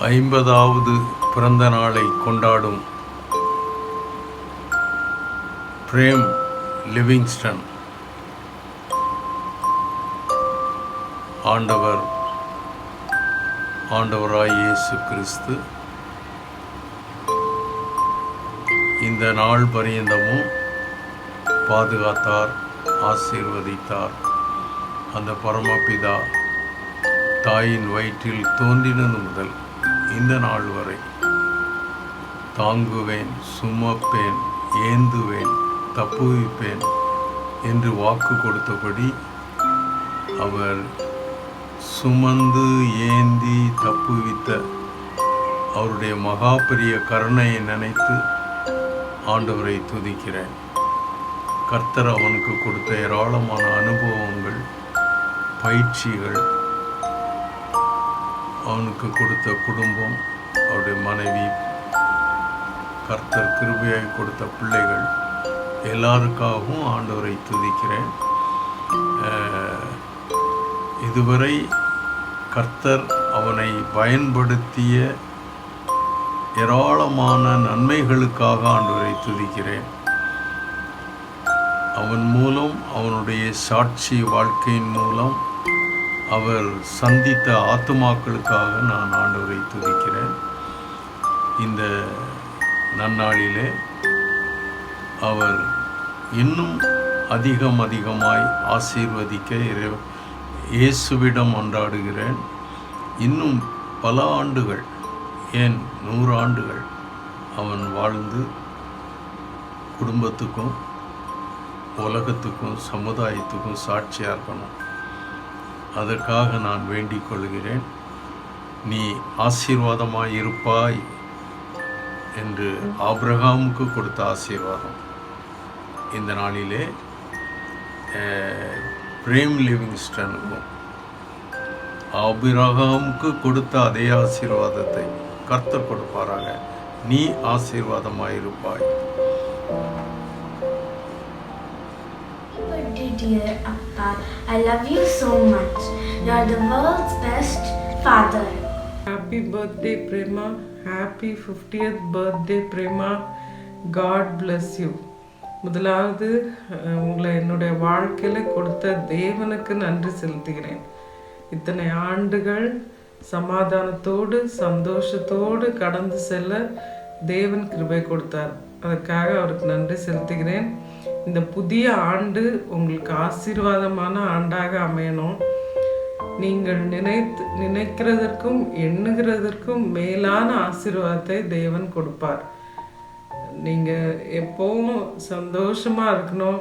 50வது பிறந்த நாளை கொண்டாடும் பிரேம் லிவிங்ஸ்டன் ஆண்டவராய் இயேசு கிறிஸ்து இந்த நாள் பரியந்தமும் பாதுகாத்தார், ஆசீர்வதித்தார். அந்த பரமபிதா தாயின் வயிற்றில் தோன்றினது முதல் இந்த நாள் வரை தாங்குவேன், சுமப்பேன், ஏந்துவேன், தப்புவிப்பேன் என்று வாக்கு கொடுத்தபடி அவர் சுமந்து ஏந்தி தப்புவித்த அவருடைய மகா பெரிய கருணையை நினைத்து ஆண்டவரை துதிக்கிறேன். கர்த்தர் அவனுக்கு கொடுத்த ஏராளமான அனுபவங்கள், பயிற்சிகள், அவனுக்கு கொடுத்த குடும்பம், அவருடைய மனைவி, கர்த்தர் கிருபையாய் கொடுத்த பிள்ளைகள் எல்லாருக்காகவும் ஆண்டவரை துதிக்கிறேன். இதுவரை கர்த்தர் அவனை பயன்படுத்திய ஏராளமான நன்மைகளுக்காக ஆண்டவரை துதிக்கிறேன். அவன் மூலம், அவனுடைய சாட்சி வாழ்க்கையின் மூலம் அவர் சந்தித்த ஆத்துமாக்களுக்காக நான் ஆண்டவரை துதிக்கிறேன். இந்த நன்னாளிலே அவர் இன்னும் அதிகமாய் ஆசீர்வதிக்க இயேசுவிடம் கொண்டாடுகிறேன். இன்னும் பல ஆண்டுகள், ஏன் 100 ஆண்டுகள் அவன் வாழ்ந்து குடும்பத்துக்கும் உலகத்துக்கும் சமுதாயத்துக்கும் சாட்சியாக இருக்கணும். அதற்காக நான் வேண்டிக் கொள்கிறேன். நீ ஆசீர்வாதமாய் இருப்பாய் என்று ஆபிரகாமுக்கு கொடுத்த ஆசீர்வாதம் இந்த நாளிலே பிரேம் லிவிங்ஸ்டனுக்கும் ஆபிரகாமுக்கு கொடுத்த அதே ஆசீர்வாதத்தை கர்த்தர் கொடுப்பாராக. நீ ஆசீர்வாதமாயிருப்பாய். Dear Appa, I love you so much. You are the world's best father. Happy birthday Prema. Happy 50th birthday Prema. God bless you. முதலாவது உங்களை என்னுடைய வாழ்க்கையில் கொடுத்த தேவனுக்கு நன்றி செலுத்துகிறேன். இத்தனை ஆண்டுகள் சமாதானத்தோடு சந்தோஷத்தோடு கடந்து செல்ல தேவன் கிருபை கொடுத்தார். அதற்காக அவருக்கு நன்றி செலுத்துகிறேன். இந்த புதிய ஆண்டு உங்களுக்கு ஆசீர்வாதமான ஆண்டாக அமையணும். நீங்கள் நினைக்கிறதற்கும் எண்ணுகிறதற்கும் மேலான ஆசீர்வாதத்தை தேவன் கொடுப்பார். நீங்கள் எப்பவும் சந்தோஷமாக இருக்கணும்.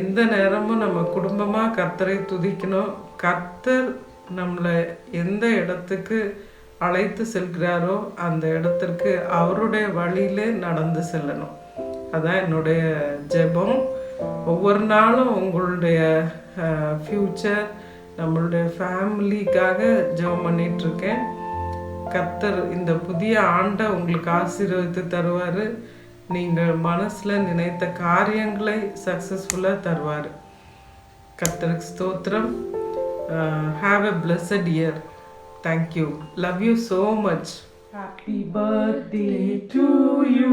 எந்த நேரமும் நம்ம குடும்பமாக கர்த்தரை துதிக்கணும். கர்த்தர் நம்மளை எந்த இடத்துக்கு அழைத்து செல்கிறாரோ அந்த இடத்திற்கு அவருடைய வழியிலே நடந்து செல்லணும். அதான் என்னுடைய ஜெபம். ஒவ்வொரு நாளும் உங்களுடைய ஃப்யூச்சர், நம்மளுடைய ஃபேமிலிக்காக ஜெபம் பண்ணிகிட்ருக்கேன். கர்த்தர் இந்த புதிய ஆண்டை உங்களுக்கு ஆசீர்வதித்து தருவார். நீங்கள் மனசில் நினைத்த காரியங்களை சக்ஸஸ்ஃபுல்லாக தருவார். கர்த்தருக்கு ஸ்தோத்திரம். Have a blessed year. Thank you. Love you so much. Happy birthday to you.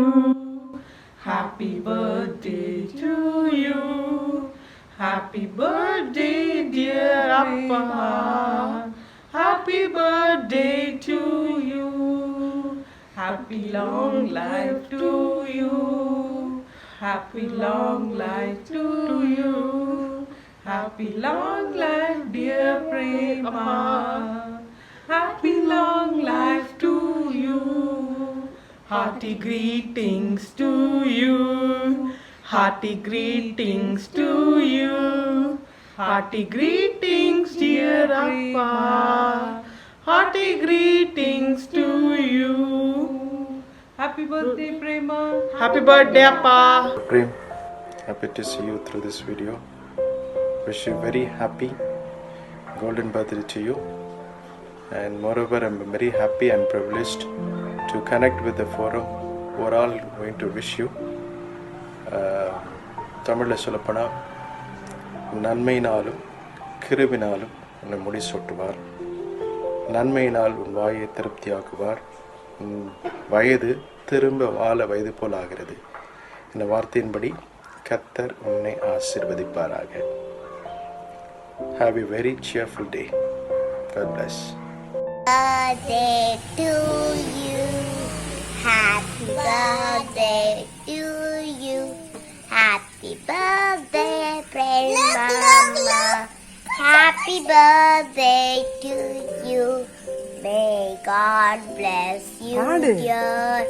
Happy birthday to you. Happy birthday dear Appa. Happy birthday to you. Happy long life to you. Happy long life to you. Happy long life dear Prema. Happy long life to you. Hearty greetings to you. Hearty greetings to you. Hearty greetings dear Appa. Hearty greetings to you. Happy birthday Prema. Happy birthday Appa. Prem, happy to see you through this video. Wish you very happy golden birthday to you. And moreover, I'm very happy and privileged to connect with the forum. We're all going to wish you. தமிழில் சொல்லப்போனால் நன்மையினாலும் கிருபினாலும் உன்னை முடி சூட்டுவார். நன்மையினால் உன் வாயை திருப்தியாக்குவார். உன் வயது திரும்ப வாழ வயது போல் ஆகிறது. இந்த வார்த்தையின்படி கர்த்தர் உன்னை ஆசீர்வதிப்பாராக. Have a very cheerful day. God bless. Birthday to you. Happy birthday to you. Happy birthday, Prema. Happy birthday to you. May God bless you, dear.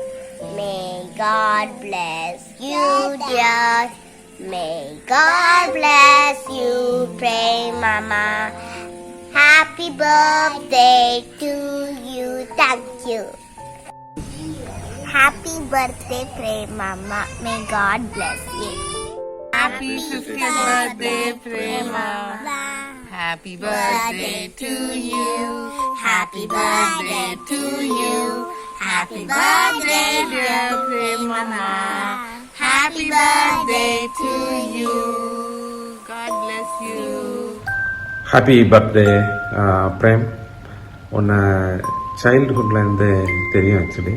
May God bless you, dear. May God bless you, Prema. Happy birthday to you. Thank you. Happy birthday, Prema. May God bless you. Happy 50th birthday, Prema. Happy birthday to you. Happy birthday to you. Happy birthday, dear Prema. Happy birthday to you. God bless you. Happy birthday Prem. உன்னை சைல்டுஹுட்லேருந்து தெரியும். Actually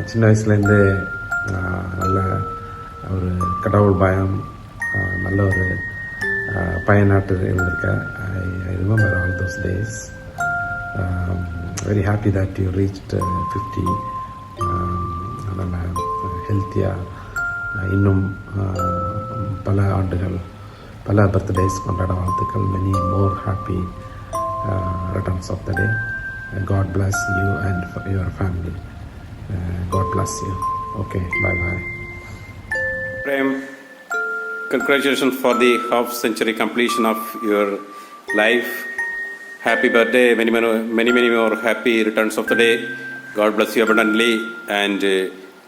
சின்ன வயசுலேருந்து நல்ல ஒரு கடவுள் பயம், நல்ல ஒரு பயனாட்டு இருந்திருக்க. I remember all those days. Very happy that you reached 50. நல்ல ஹெல்த்தியாக இன்னும் பல ஆண்டுகள், பல பர்த்டேஸ் கொண்டாட வாழ்த்துக்கள். Many more happy returns of the day. God bless you and your family. God bless you. Okay, bye bye. Prem, congratulations for the half century completion of your life. Happy birthday, many more happy returns of the day. God bless you abundantly, and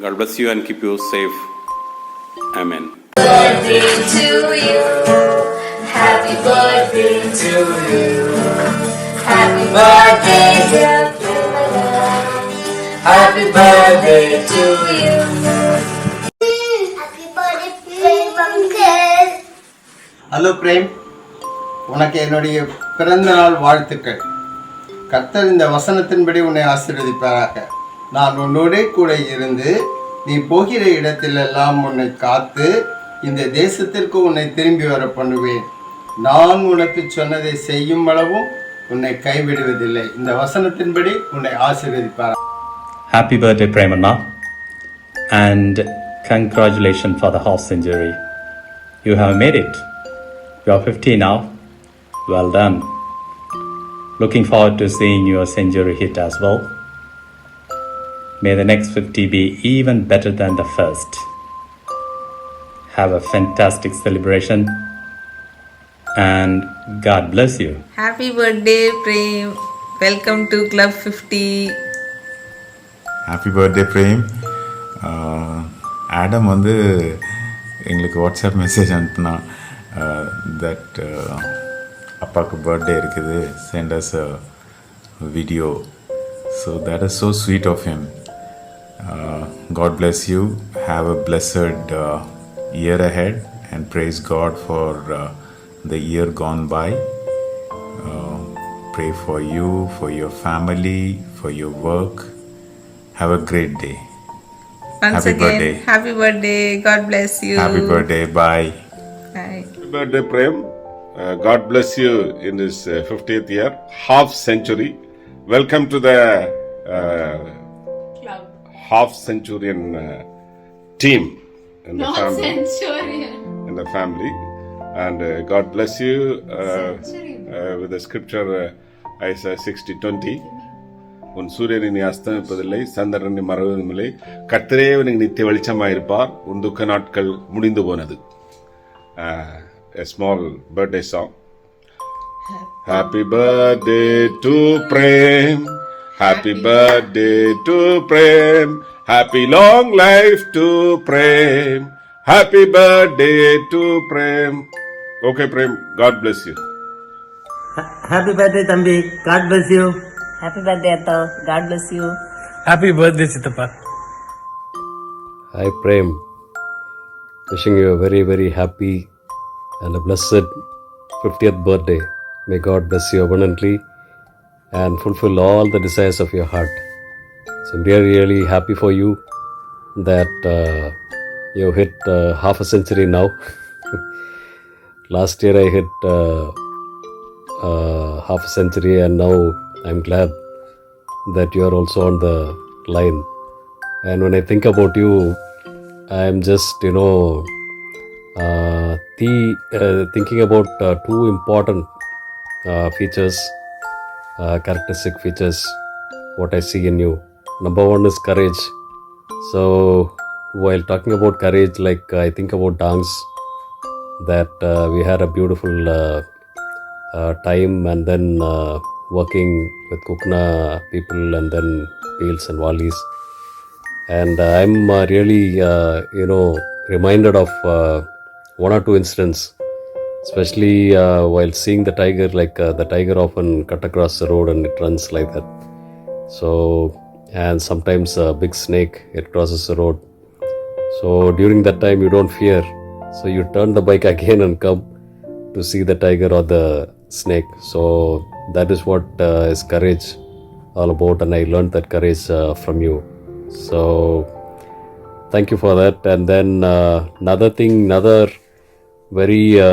God bless you and keep you safe. Amen. Birthday to you. to you. Happy birthday, dear Pramila. Happy birthday to you. Happy birthday, Prem uncle. Hello Prem, உனக்கு என்னுடைய பிறந்த நாள் வாழ்த்துக்கள். கர்த்தர் இந்த வசனத்தின்படி உன்னை ஆசீர்வதிப்பாராக. நான் உன்னோடே கூட இருந்து நீ போகிற இடத்திலெல்லாம் உன்னை காத்து இந்த தேசத்திற்கு உன்னை திரும்பி வர பண்ணுவேன். நான் உனக்கு சொன்னதை செய்யும் அளவும் உன்னை கைவிடுவதில்லை. இந்த வசனத்தின்படி உன்னை ஆசீர்வதிப்பாராக. Happy birthday, Premanna, and congratulations for the half century. You have made it. You are 50 now. Well done. Looking forward to seeing your century hit as well. May the next 50 be even better than the first. Have a fantastic celebration and God bless you. Happy birthday, Prem. Welcome to Club 50. Happy birthday Prem. Adam வந்து எங்களுக்கு WhatsApp message அனுப்புனா that அப்பாவுக்கு birthday இருக்குது, send us a video. So that is so sweet of him. God bless you. Have a blessed year ahead and praise God for the year gone by. Pray for you, for your family, for your work. Have a great day. Once Happy again, birthday. happy birthday. God bless you. Happy birthday. Bye. Bye. Happy birthday, Prem. God bless you in this 50th year, half century. Welcome to the Club. half centurion team in the Not family. centurion. In the family, and God bless you with the scripture Isaiah 60:20. உன் சூரியனை நீ அஸ்தமிப்பதில்லை, சந்திரனை மறைவதுமில்லை, கர்த்தரே உனக்கு நித்திய வெளிச்சமாயிருப்பார், உன் துக்க நாட்கள் முடிந்து போனது. A small birthday song. Happy birthday to Prem. Happy birthday to Prem. Happy long life to Prem. Happy birthday to Prem. Okay, Prem. God bless you. Happy birthday, Thambi. God bless you. Happy birthday, Atto. God bless you. Happy birthday, Chittappa. Hi, Prem. Wishing you a very, very happy and a blessed 50th birthday. May God bless you abundantly and fulfill all the desires of your heart. So I'm really, really happy for you that you hit half a century now. Last year I hit half a century, and now I'm glad that you are also on the line. And when I think about you, I'm just, thinking about two important features, characteristic features, what I see in you. Number one is courage. So while talking about courage, like I think about dance, that we had a beautiful time, and then working with Kukna people, and then Peels and Wallis. And I'm really, reminded of one or two incidents, especially while seeing the tiger, like the tiger often cut across the road and it runs like that. So, and sometimes a big snake, it crosses the road. So during that time you don't fear. So you turn the bike again and come to see the tiger or the snake. So that is what is courage all about, and I learned that courage from you. So thank you for that. And then another very a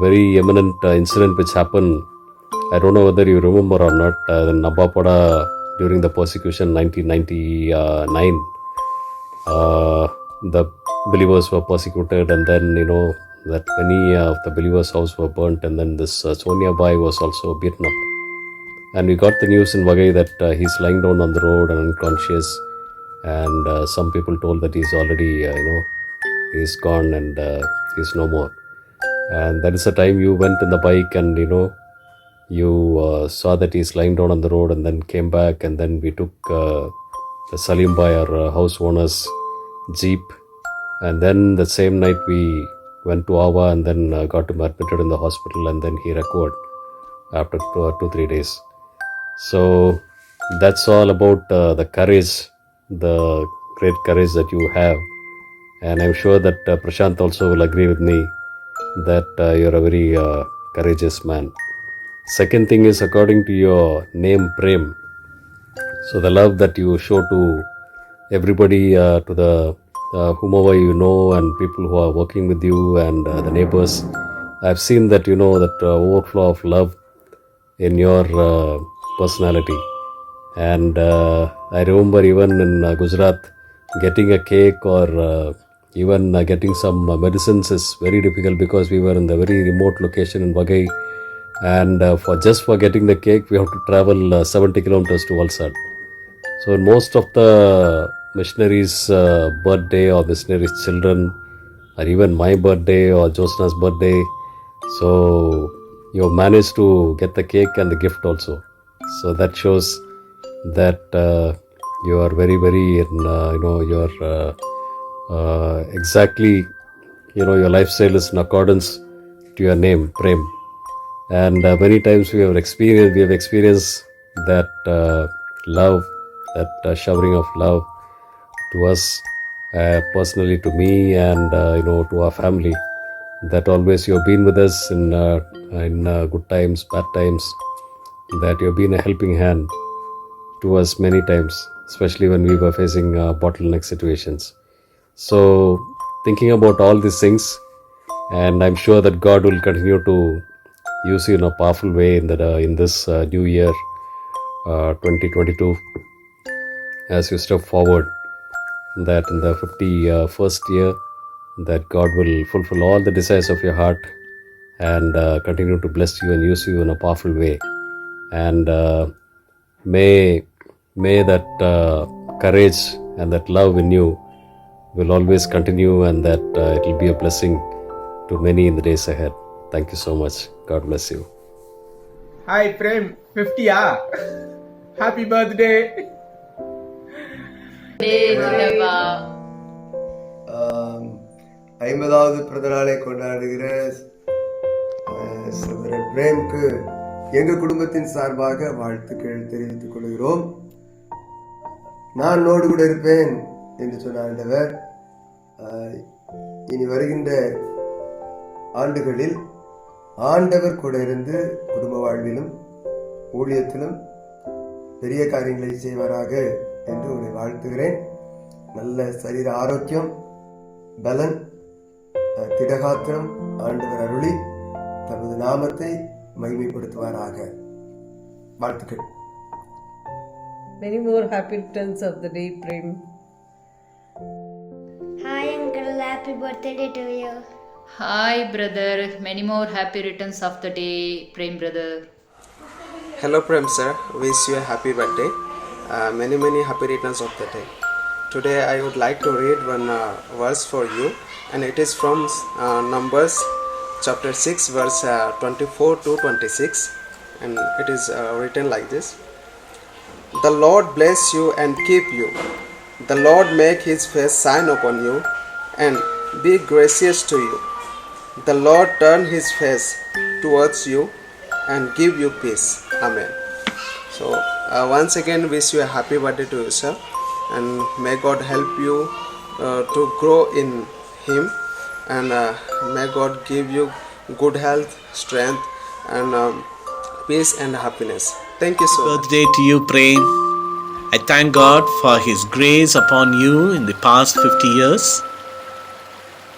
very eminent incident which happened. I don't know whether you remember or not. In Nabapada during the persecution 1999, the believers were persecuted, and then that many of the believers' house were burnt, and then this Sonia Bai was also beaten up. And we got the news in Vagai that he's lying down on the road and unconscious, and some people told that he's already he's gone and he's no more. And that is the time you went in the bike, and you saw that he's lying down on the road, and then came back, and then we took the Salim Bhai, our house owner's jeep, and then the same night we went to Ava and then got him admitted in the hospital, and then he recovered after 2-3 days. So that's all about the courage, the great courage that you have. And I'm sure that Prashant also will agree with me that you're a very courageous man. Second thing is, according to your name, Prem, so the love that you show to everybody, to the whomever you know and people who are working with you and the neighbors, I've seen that, that overflow of love in your personality. And I remember even in Gujarat, getting a cake or even getting some medicines is very difficult, because we were in the very remote location in Vagai, and for getting the cake we have to travel 70 kilometers to Valsad. So in most of the missionaries' birthday or missionaries' children, or even my birthday or Josna's birthday, so you have managed to get the cake and the gift also. So that shows that you are very, very, you're exactly, your lifestyle is in accordance to your name, Prem. And many times we have experienced that love, that showering of love to us, personally to me, and to our family. That always you have been with us in good times, bad times. That you have been a helping hand to us many times, especially when we were facing bottleneck situations. So thinking about all these things, and I'm sure that God will continue to use you in a powerful way in this new year 2022, as you step forward, that in the 51st year, that God will fulfill all the desires of your heart and continue to bless you and use you in a powerful way. And may that courage and that love in you will always continue, and that it will be a blessing to many in the days ahead. Thank you so much. God bless you. Hi Prem, 50 Happy birthday. ஐம்பதாவது பிறந்தநாளை கொண்டாடுகிற சகோதரர் பிரேம்க்கு எங்கள் குடும்பத்தின் சார்பாக வாழ்த்துக்கள் தெரிவித்துக் கொள்கிறோம். நான் உன்னோடு கூட இருப்பேன் என்று சொன்ன ஆண்டவர் இனி வருகின்ற ஆண்டுகளில் ஆண்டவர் கூட இருந்து குடும்ப வாழ்விலும் ஊழியத்திலும் பெரிய காரியங்களை செய்வாராக என்று உங்களை வாழ்த்துகிறேன். நல்ல சரீர ஆரோக்கியம், பலன், திடகாத்திரம் ஆண்டவர் அருளி தமது நாமத்தை மகிமைப்படுத்துவாராக. வாழ்த்துக்கள். Many more happy returns of the day, Prem. Hi uncle, happy birthday to you. Hi brother, many more happy returns of the day, Prem brother. Hello Prem sir, wish you a happy birthday. Many happy returns of the day. Today I would like to read one verse for you, and it is from Numbers chapter 6 verse 24 to 26, and it is written like this. The Lord bless you and keep you. The Lord make his face shine upon you and be gracious to you. The Lord turn his face towards you and give you peace. Amen. So once again wish you a happy birthday to you sir, and may God help you to grow in him, and may God give you good health, strength, and peace and happiness. Thank you so much. Birthday to you, Prem. I thank God for his grace upon you in the past 50 years.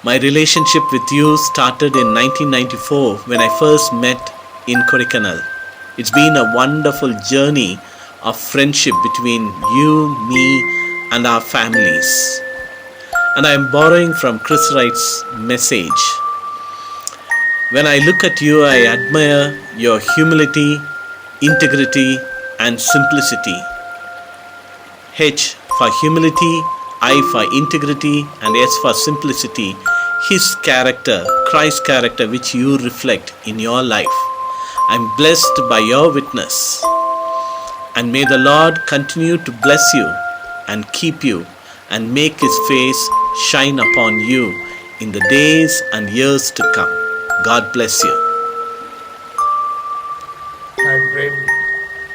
My relationship with you started in 1994 when I first met in Kodaikanal. It's been a wonderful journey of friendship between you, me, and our families. And I am borrowing from Chris Wright's message. When I look at you, I admire your humility, integrity, and simplicity. H for humility, I for integrity, and S for simplicity. His character, Christ's character, which you reflect in your life. I am blessed by your witness. And may the Lord continue to bless you and keep you and make his face shine upon you in the days and years to come. God bless you. Hi Prem,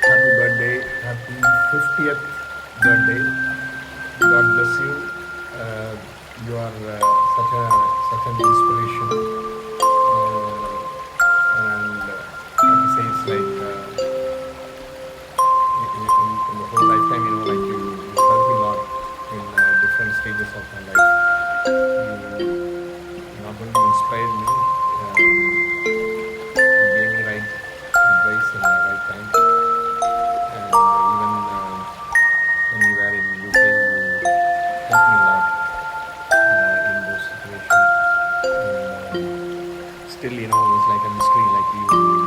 happy birthday, happy 50th birthday. God bless you. You are such an inspiration. And like you say, it's like in the whole lifetime, like you helped me a lot in different stages of my life. You not only inspired me, you gave me right advice in the right time. And even when we were in UK, you helped me a lot in those situations. And still, it's like a mystery, like you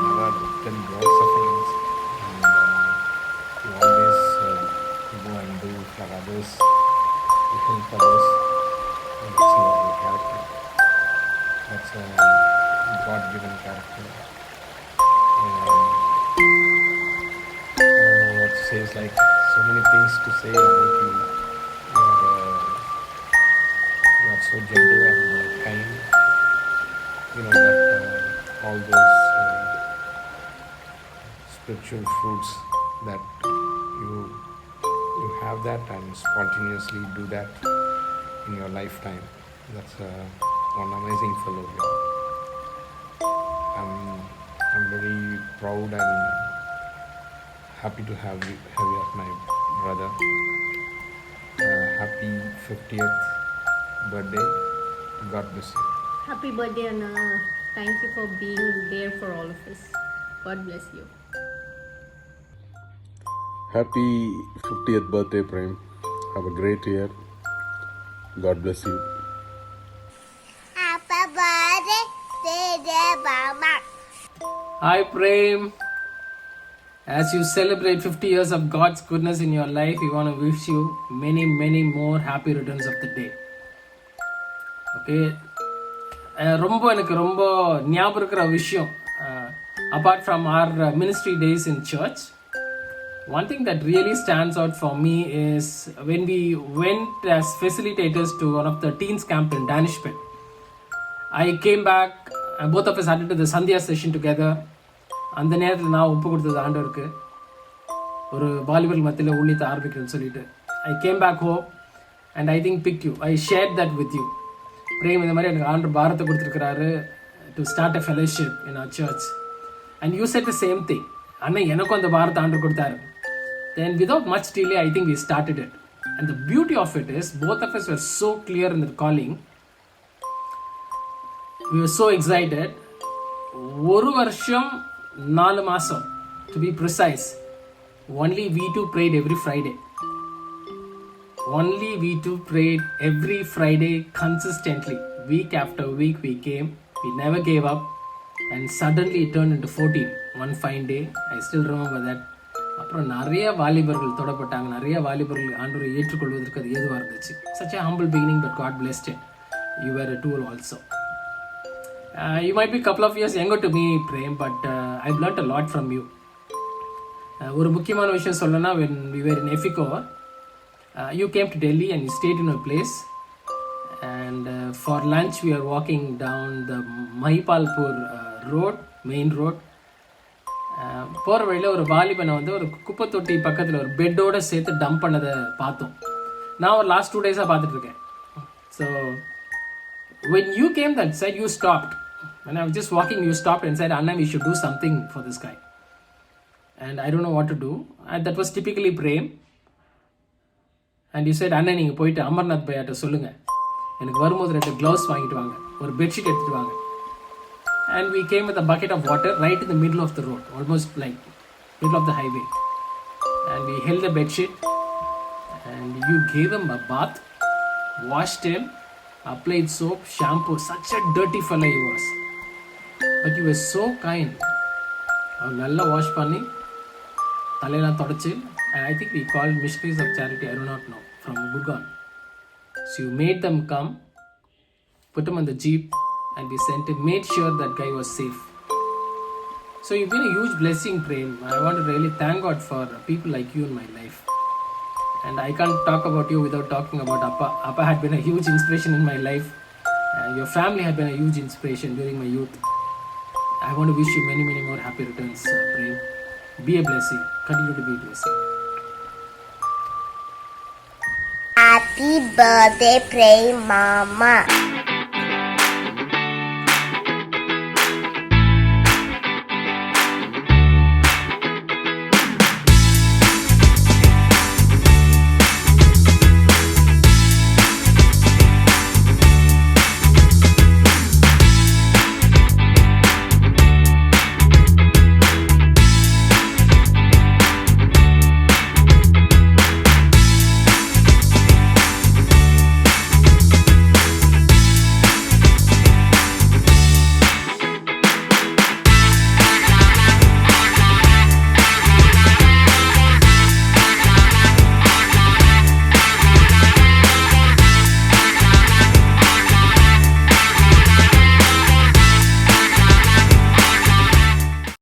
never tell your sufferings. And you always go and do for others, to help others. And that's your character. That's a God-given character. I don't know what to say. It's like so many things to say about you. You are so gentle and kind. That all those spiritual fruits that you have that and spontaneously do that in your lifetime. That's one amazing fellow. I'm very proud and happy to have you as my brother. Happy 50th birthday. God bless you. Happy birthday, Anna. Thank you for being there for all of us. God bless you. Happy 50th birthday, Prem. Have a great year. God bless you. Happy birthday, dear Mama. Hi Prem. As you celebrate 50 years of God's goodness in your life, we want to wish you many, many more happy returns of the day. Okay. எனக்கு ரொம்ப ஞாபகம் இருக்கிற விஷயம், apart from our ministry days in church, one thing that really stands out for me is when we went as facilitators to one of the teens camp in Danishpet. I came back and both of us attended the Sandhya session together. அந்த நேரத்தில் நான் ஒப்பு கொடுத்தது ஆண்டவருக்கு, ஒரு volleyball மத்தியில் ஊழியத்தை ஆரம்பிக்கிறேன்னு சொல்லிட்டு. I came back home and I think picked you. I shared that with you. Prem, இந்த மாதிரி எனக்கு ஆண்டவர் பாரத்தை கொடுத்துருக்கிறாரு to start a fellowship in our church. And you said the same thing. அண்ணா எனக்கும் அந்த பாரத்தை ஆண்டவர் கொடுத்தாரு. Then without much delay, I think we started it. And the beauty of it is both of us were so clear in the calling. We were so excited. ஒரு வருஷம் 4 மாசம் to be precise, only we two prayed every Friday. Only we two prayed every Friday consistently. Week after week we came. We never gave up. And suddenly it turned into 14. One fine day. I still remember that. அப்புறம் நிறைய வாலிபர்கள் தொடப்பட்டாங்க, நிறைய வாலிபர்கள் ஆண்டவரை ஏற்றுக்கொள்வதற்கு அது ஏதுவாக இருந்துச்சு. Such a humble beginning, but God blessed it. You were a tool also. You might be a couple of years younger to me, Prem, but I've learnt a lot from you. ஒரு முக்கியமான விஷயம் சொல்லணும்னா, when we were in Efiko, you came to Delhi and you stayed in a place, and for lunch we are walking down the Mahipalpur road, main road. போகிற வழியில் ஒரு வாலிபனை வந்து ஒரு குப்பை தொட்டி பக்கத்தில் ஒரு பெட்டோடு சேர்த்து டம்ப் பண்ணதை பார்த்தோம். நான் ஒரு லாஸ்ட் 2 days பார்த்துட்ருக்கேன். So when you came that side, you stopped. When I was just walking, you stopped and said, Anna, we should do something for this guy. And I don't know what to do. And that was typically Prem. And you said, Anna, நீங்கள் போயிட்டு அமர்நாத் பையாட்ட சொல்லுங்கள், எனக்கு வரும்போது 2 gloves வாங்கிட்டு வாங்க, ஒரு bedsheet எடுத்துகிட்டு வாங்க. And we came with a bucket of water right in the middle of the road, almost like middle of the highway. And we held the bedsheet and you gave him a bath, washed him, applied soap, shampoo. Such a dirty fellow he was, but you were so kind. அவன் நல்லா wash பண்ணி தலையெல்லாம் தொடச்சி, and I think we called Missionaries of Charity, I do not know, from Gurgaon. So you made them come, put him on the jeep, and we sent him, made sure that guy was safe. So you've been a huge blessing, Prem. I want to really thank God for people like you in my life. And I can't talk about you without talking about Appa. Appa had been a huge inspiration in my life. Your family had been a huge inspiration during my youth. I want to wish you many, many more happy returns, Prem. Be a blessing. Continue to be a blessing. Happy birthday, Prem Mama.